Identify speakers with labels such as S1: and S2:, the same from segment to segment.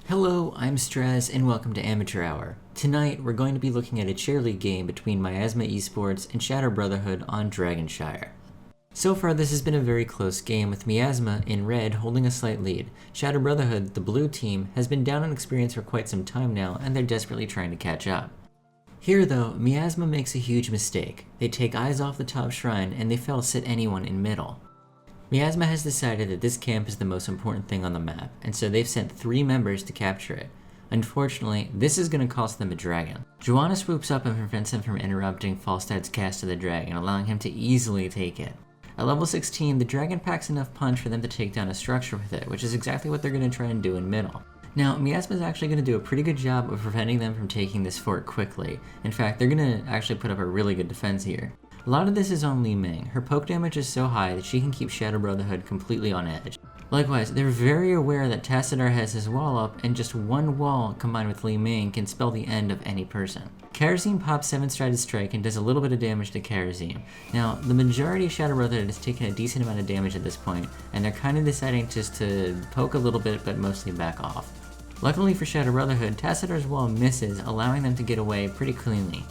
S1: Hello, I'm Strez and welcome to Amateur Hour. Tonight, we're going to be looking at a chair league game between Miasma eSports and Shadow Brotherhood on Dragonshire. So far, this has been a very close game, with Miasma in red holding a slight lead. Shadow Brotherhood, the blue team, has been down in experience for quite some time now, and they're desperately trying to catch up. Here though, Miasma makes a huge mistake. They take eyes off the top shrine and they fail to sit anyone in middle. Miasma has decided that this camp is the most important thing on the map, and so they've sent 3 members to capture it. Unfortunately, this is going to cost them a dragon. Joanna swoops up and prevents him from interrupting Falstad's cast of the dragon, allowing him to easily take it. At level 16, the dragon packs enough punch for them to take down a structure with it, which is exactly what they're going to try and do in middle. Now, Miasma is actually going to do a pretty good job of preventing them from taking this fort quickly. In fact, they're going to actually put up a really good defense here. A lot of this is on Li Ming. Her poke damage is so high that she can keep Shadow Brotherhood completely on edge. Likewise, they're very aware that Tassadar has his wall up, and just one wall combined with Li Ming can spell the end of any person. Kharazim pops 7-strided strike and does a little bit of damage to Kharazim. Now, the majority of Shadow Brotherhood has taken a decent amount of damage at this point, and they're kind of deciding just to poke a little bit but mostly back off. Luckily for Shadow Brotherhood, Tassadar's wall misses, allowing them to get away pretty cleanly.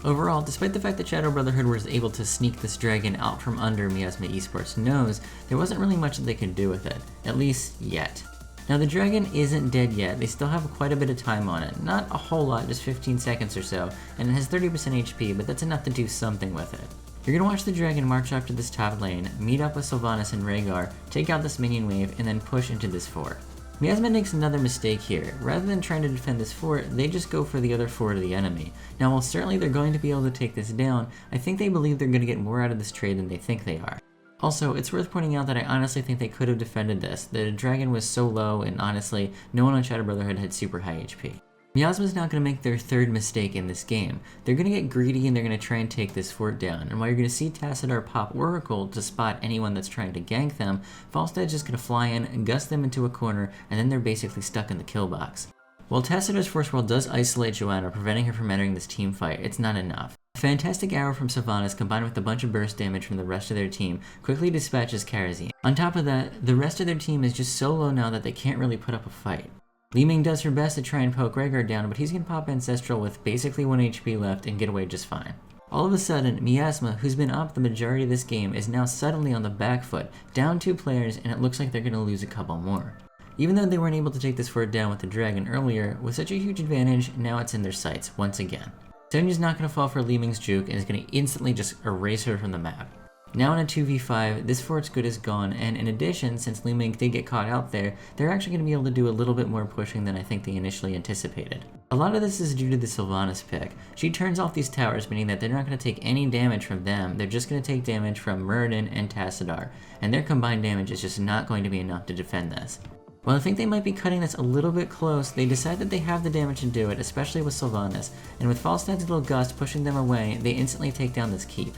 S1: Overall, despite the fact that Shadow Brotherhood was able to sneak this dragon out from under Miasma eSports' nose, there wasn't really much that they could do with it, at least yet. Now the dragon isn't dead yet, they still have quite a bit of time on it, not a whole lot, just 15 seconds or so, and it has 30% HP, but that's enough to do something with it. You're gonna watch the dragon march up to this top lane, meet up with Sylvanas and Rhaegar, take out this minion wave, and then push into this fort. Miasma makes another mistake here. Rather than trying to defend this fort, they just go for the other fort of the enemy. Now while certainly they're going to be able to take this down, I think they believe they're going to get more out of this trade than they think they are. Also, it's worth pointing out that I honestly think they could have defended this. The dragon was so low, and honestly, no one on Shadow Brotherhood had super high HP. Miasma's now going to make their 3rd mistake in this game. They're going to get greedy and they're going to try and take this fort down, and while you're going to see Tassadar pop Oracle to spot anyone that's trying to gank them, Falstad's just going to fly in, gust them into a corner, and then they're basically stuck in the kill box. While Tassadar's Force Wall does isolate Joanna, preventing her from entering this team fight, it's not enough. A fantastic arrow from Sylvanas combined with a bunch of burst damage from the rest of their team quickly dispatches Kharazim. On top of that, the rest of their team is just so low now that they can't really put up a fight. Li Ming does her best to try and poke Rhaegar down, but he's gonna pop Ancestral with basically 1 HP left and get away just fine. All of a sudden, Miasma, who's been up the majority of this game, is now suddenly on the back foot, down 2 players, and it looks like they're gonna lose a couple more. Even though they weren't able to take this fort down with the dragon earlier, with such a huge advantage, now it's in their sights once again. Sonya's not gonna fall for Li Ming's juke and is gonna instantly just erase her from the map. Now in a 2v5, this fort's good is gone, and in addition, since Li Ming did get caught out there, they're actually going to be able to do a little bit more pushing than I think they initially anticipated. A lot of this is due to the Sylvanas pick. She turns off these towers, meaning that they're not going to take any damage from them, they're just going to take damage from Muradin and Tassadar, and their combined damage is just not going to be enough to defend this. While I think they might be cutting this a little bit close, they decide that they have the damage to do it, especially with Sylvanas, and with Falstad's little gust pushing them away, they instantly take down this keep.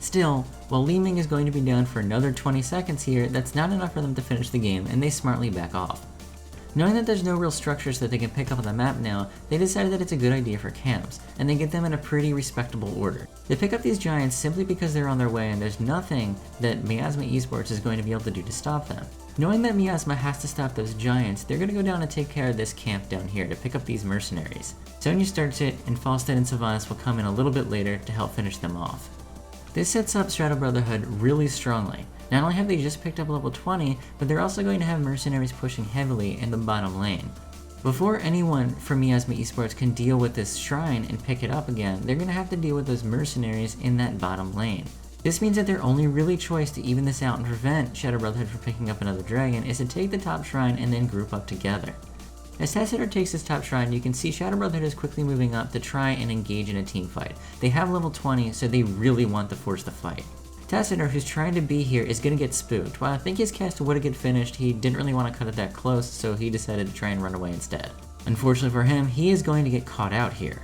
S1: Still, while Li Ming is going to be down for another 20 seconds here, that's not enough for them to finish the game, and they smartly back off. Knowing that there's no real structures that they can pick up on the map now, they decided that it's a good idea for camps, and they get them in a pretty respectable order. They pick up these giants simply because they're on their way and there's nothing that Miasma eSports is going to be able to do to stop them. Knowing that Miasma has to stop those giants, they're going to go down and take care of this camp down here to pick up these mercenaries. Sonya starts it, and Falstad and Sylvanas will come in a little bit later to help finish them off. This sets up Shadow Brotherhood really strongly. Not only have they just picked up level 20, but they're also going to have mercenaries pushing heavily in the bottom lane. Before anyone from Miasma eSports can deal with this shrine and pick it up again, they're going to have to deal with those mercenaries in that bottom lane. This means that their only really choice to even this out and prevent Shadow Brotherhood from picking up another dragon is to take the top shrine and then group up together. As Tassadar takes this top shrine, you can see Shadow Brotherhood is quickly moving up to try and engage in a team fight. They have level 20, so they really want to force the fight. Tassadar, who's trying to be here, is going to get spooked. While I think his cast would have get finished, he didn't really want to cut it that close, so he decided to try and run away instead. Unfortunately for him, he is going to get caught out here.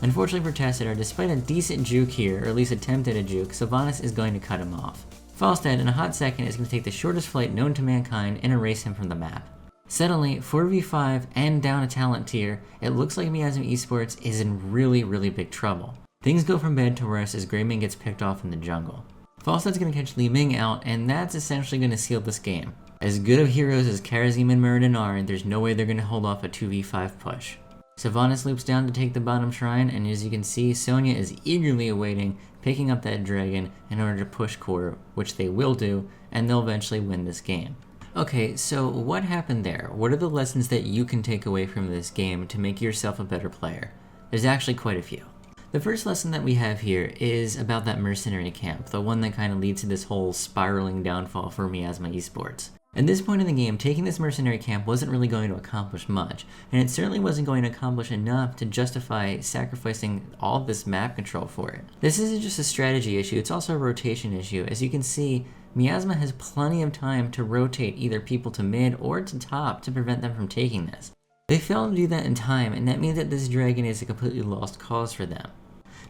S1: Unfortunately for Tassadar, despite a decent juke here, or at least attempted a juke, Sylvanas is going to cut him off. Falstad, in a hot second, is going to take the shortest flight known to mankind and erase him from the map. Suddenly, 4v5 and down a talent tier, it looks like Miasma eSports is in really big trouble. Things go from bad to worse as Greymane gets picked off in the jungle. Falstad's going to catch Li Ming out, and that's essentially going to seal this game. As good of heroes as Karazim and Muradin are, there's no way they're going to hold off a 2v5 push. Sylvanas loops down to take the bottom shrine, and as you can see, Sonya is eagerly awaiting picking up that dragon in order to push core, which they will do, and they'll eventually win this game. Okay, so what happened there? What are the lessons that you can take away from this game to make yourself a better player? There's actually quite a few. The first lesson that we have here is about that mercenary camp, the one that kind of leads to this whole spiraling downfall for Miasma eSports. At this point in the game, taking this mercenary camp wasn't really going to accomplish much, and it certainly wasn't going to accomplish enough to justify sacrificing all of this map control for it. This isn't just a strategy issue, it's also a rotation issue. As you can see, Miasma has plenty of time to rotate either people to mid or to top to prevent them from taking this. They failed to do that in time, and that means that this dragon is a completely lost cause for them.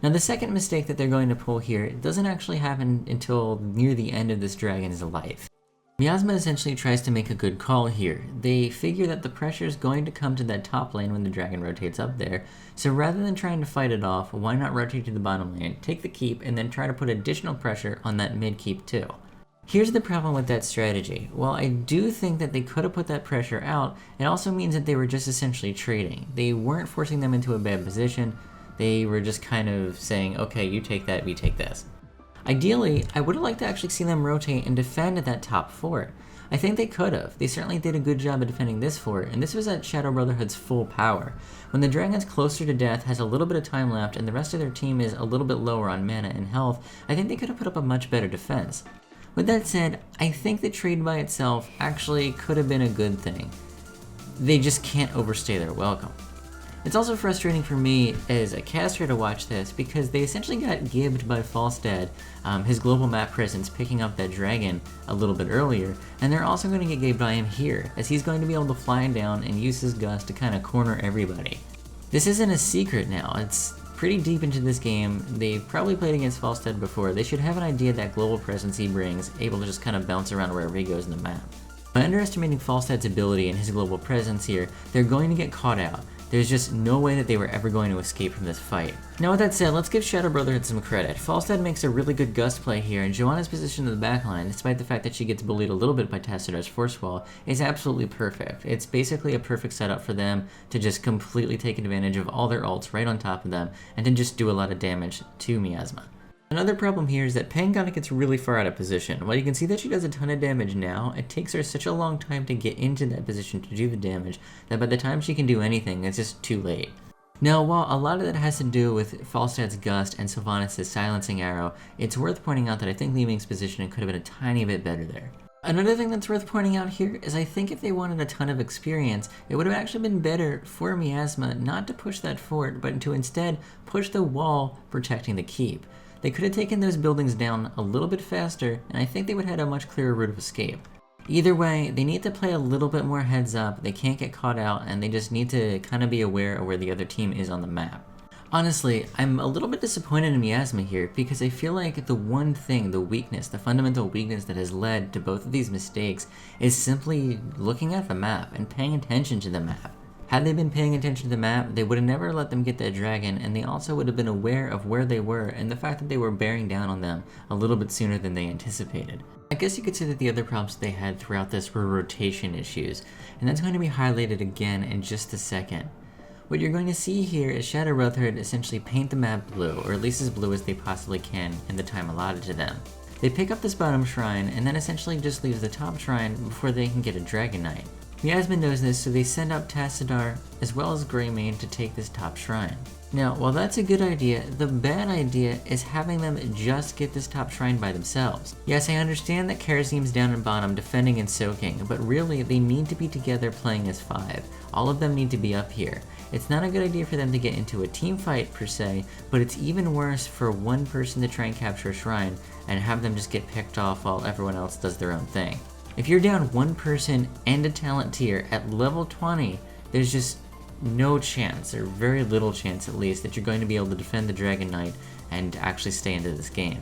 S1: Now the second mistake that they're going to pull here doesn't actually happen until near the end of this dragon's life. Miasma essentially tries to make a good call here. They figure that the pressure is going to come to that top lane when the dragon rotates up there, so rather than trying to fight it off, why not rotate to the bottom lane, take the keep, and then try to put additional pressure on that mid keep too. Here's the problem with that strategy. While I do think that they could have put that pressure out, it also means that they were just essentially trading. They weren't forcing them into a bad position, they were just kind of saying, okay, you take that, we take this. Ideally, I would have liked to actually see them rotate and defend at that top fort. I think they could have. They certainly did a good job of defending this fort, and this was at Shadow Brotherhood's full power. When the dragon's closer to death, has a little bit of time left, and the rest of their team is a little bit lower on mana and health, I think they could have put up a much better defense. With that said, I think the trade by itself actually could have been a good thing. They just can't overstay their welcome. It's also frustrating for me as a caster to watch this because they essentially got gibbed by Falstad, his global map presence picking up that dragon a little bit earlier, and they're also going to get gibbed by him here, as he's going to be able to fly down and use his gust to kind of corner everybody. This isn't a secret now, it's pretty deep into this game. They've probably played against Falstad before. They should have an idea that global presence he brings, able to just kind of bounce around wherever he goes in the map. By underestimating Falstad's ability and his global presence here, they're going to get caught out. There's just no way that they were ever going to escape from this fight. Now with that said, let's give Shadow Brotherhood some credit. Falstad makes a really good gust play here, and Joanna's position in the backline, despite the fact that she gets bullied a little bit by Tassidar's Force Wall, is absolutely perfect. It's basically a perfect setup for them to just completely take advantage of all their ults right on top of them, and to just do a lot of damage to Miasma. Another problem here is that Pangana gets really far out of position. While you can see that she does a ton of damage now, it takes her such a long time to get into that position to do the damage that by the time she can do anything, it's just too late. Now, while a lot of that has to do with Falstad's Gust and Sylvanas' Silencing Arrow, it's worth pointing out that I think Li Ming's positioning could have been a tiny bit better there. Another thing that's worth pointing out here is I think if they wanted a ton of experience, it would have actually been better for Miasma not to push that fort, but to instead push the wall protecting the keep. They could have taken those buildings down a little bit faster, and I think they would have had a much clearer route of escape. Either way, they need to play a little bit more heads up, they can't get caught out, and they just need to kind of be aware of where the other team is on the map. Honestly, I'm a little bit disappointed in Miasma here, because I feel like the one thing, the weakness, the fundamental weakness that has led to both of these mistakes is simply looking at the map and paying attention to the map. Had they been paying attention to the map, they would have never let them get that dragon, and they also would have been aware of where they were and the fact that they were bearing down on them a little bit sooner than they anticipated. I guess you could say that the other problems they had throughout this were rotation issues, and that's going to be highlighted again in just a second. What you're going to see here is Shadow Brotherhood essentially paint the map blue, or at least as blue as they possibly can in the time allotted to them. They pick up this bottom shrine, and then essentially just leaves the top shrine before they can get a Dragon Knight. Miasma knows this, so they send up Tassadar as well as Greymane to take this top shrine. Now, while that's a good idea, the bad idea is having them just get this top shrine by themselves. Yes, I understand that Karazim's down and bottom defending and soaking, but really they need to be together playing as 5. All of them need to be up here. It's not a good idea for them to get into a team fight per se, but it's even worse for one person to try and capture a shrine and have them just get picked off while everyone else does their own thing. If you're down one person and a talent tier at level 20, there's just no chance, or very little chance at least, that you're going to be able to defend the Dragon Knight and actually stay into this game.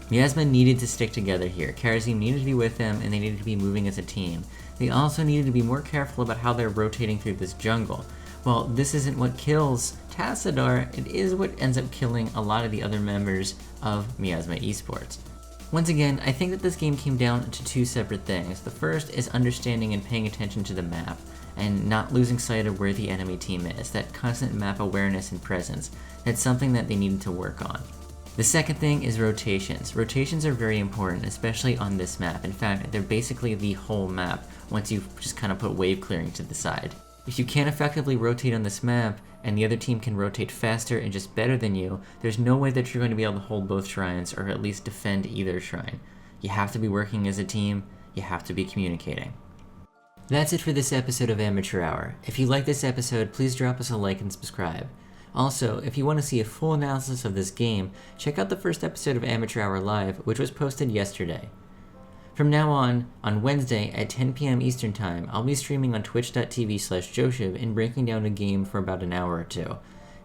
S1: Miasma needed to stick together here. Karazim needed to be with them, and they needed to be moving as a team. They also needed to be more careful about how they're rotating through this jungle. Well, this isn't what kills Tassadar, it is what ends up killing a lot of the other members of Miasma eSports. Once again, I think that this game came down to two separate things. The first is understanding and paying attention to the map, and not losing sight of where the enemy team is. That constant map awareness and presence. That's something that they needed to work on. The second thing is rotations. Rotations are very important, especially on this map. In fact, they're basically the whole map once you just kind of put wave clearing to the side. If you can't effectively rotate on this map, and the other team can rotate faster and just better than you, there's no way that you're going to be able to hold both shrines or at least defend either shrine. You have to be working as a team, you have to be communicating. That's it for this episode of Amateur Hour. If you like this episode, please drop us a like and subscribe. Also, if you want to see a full analysis of this game, check out the first episode of Amateur Hour Live, which was posted yesterday. From now on Wednesday at 10 p.m. Eastern Time, I'll be streaming on twitch.tv/Josheb and breaking down a game for about an hour or two.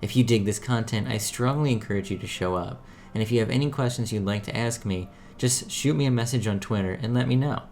S1: If you dig this content, I strongly encourage you to show up. And if you have any questions you'd like to ask me, just shoot me a message on Twitter and let me know.